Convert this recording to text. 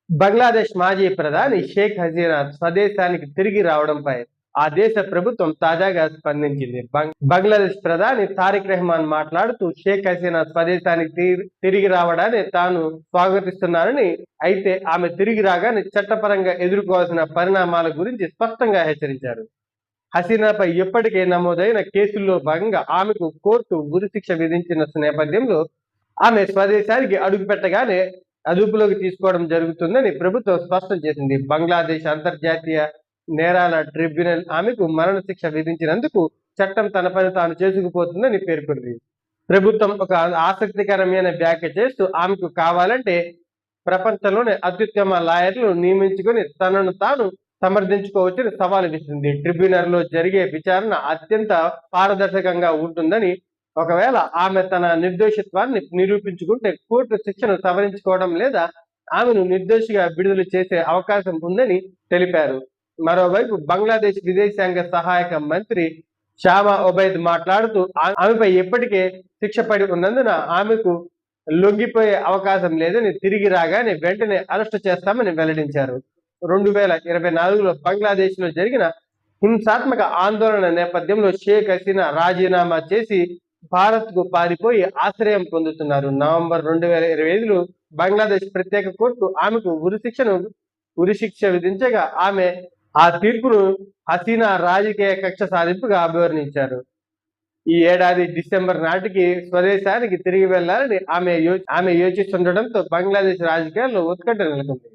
బంగ్లాదేశ్ మాజీ ప్రధాని షేక్ హసీనా స్వదేశానికి తిరిగి రావడంపై ఆ దేశ ప్రభుత్వం తాజాగా స్పందించింది. బంగ్లాదేశ్ ప్రధాని తారిక్ రెహమాన్ మాట్లాడుతూ షేక్ హసీనా స్వదేశానికి తిరిగి రావడాన్ని తాను స్వాగతిస్తున్నానని, అయితే ఆమె తిరిగి రాగానే చట్టపరంగా ఎదుర్కోవాల్సిన పరిణామాల గురించి స్పష్టంగా హెచ్చరించారు. హసీనాపై ఇప్పటికే నమోదైన కేసుల్లో భాగంగా ఆమెకు కోర్టు ఉరిశిక్ష విధించిన నేపథ్యంలో ఆమె స్వదేశానికి అడుగుపెట్టగానే అదుపులోకి తీసుకోవడం జరుగుతుందని ప్రభుత్వం స్పష్టం చేసింది. బంగ్లాదేశ్ అంతర్జాతీయ నేరాల ట్రిబ్యునల్ ఆమెకు మరణశిక్ష విధించినందుకు చట్టం తన పని తాను చేసుకుపోతుందని పేర్కొంది. ప్రభుత్వం ఒక ఆసక్తికరమైన వ్యాఖ్య చేస్తూ ఆమెకు కావాలంటే ప్రపంచంలోనే అత్యుత్తమ లాయర్లు నియమించుకొని తనను తాను సమర్థించుకోవచ్చని సవాలు విసిరింది. ట్రిబ్యునల్లో జరిగే విచారణ అత్యంత పారదర్శకంగా ఉంటుందని, ఒకవేళ ఆమె తన నిర్దోషిత్వాన్ని నిరూపించుకుంటే కోర్టు శిక్షను సవరించుకోవడం లేదా ఆమెను నిర్దోషిగా విడుదల చేసే అవకాశం ఉందని తెలిపారు. మరోవైపు బంగ్లాదేశ్ విదేశాంగ సహాయక మంత్రి షామా ఒబైద్ మాట్లాడుతూ ఆమెపై ఇప్పటికే శిక్ష పడి ఉన్నందున ఆమెకు లొంగిపోయే అవకాశం లేదని, తిరిగి రాగానే వెంటనే అరెస్టు చేస్తామని వెల్లడించారు. 2024లో బంగ్లాదేశ్ లో జరిగిన హింసాత్మక ఆందోళన నేపథ్యంలో షేక్ హసీనా రాజీనామా చేసి భారత్ కు పారిపోయి ఆశ్రయం పొందుతున్నారు. నవంబర్ 2025లో బంగ్లాదేశ్ ప్రత్యేక కోర్టు ఆమెకు ఉరిశిక్ష విధించగా ఆమె ఆ తీర్పును హసీనా రాజకీయ కక్ష సాధింపుగా అభివర్ణించారు. ఈ ఏడాది డిసెంబర్ నాటికి స్వదేశానికి తిరిగి వెళ్లాలని ఆమె యోచిస్తుండటంతో బంగ్లాదేశ్ రాజకీయాల్లో ఉత్కంఠ నెలకొంది.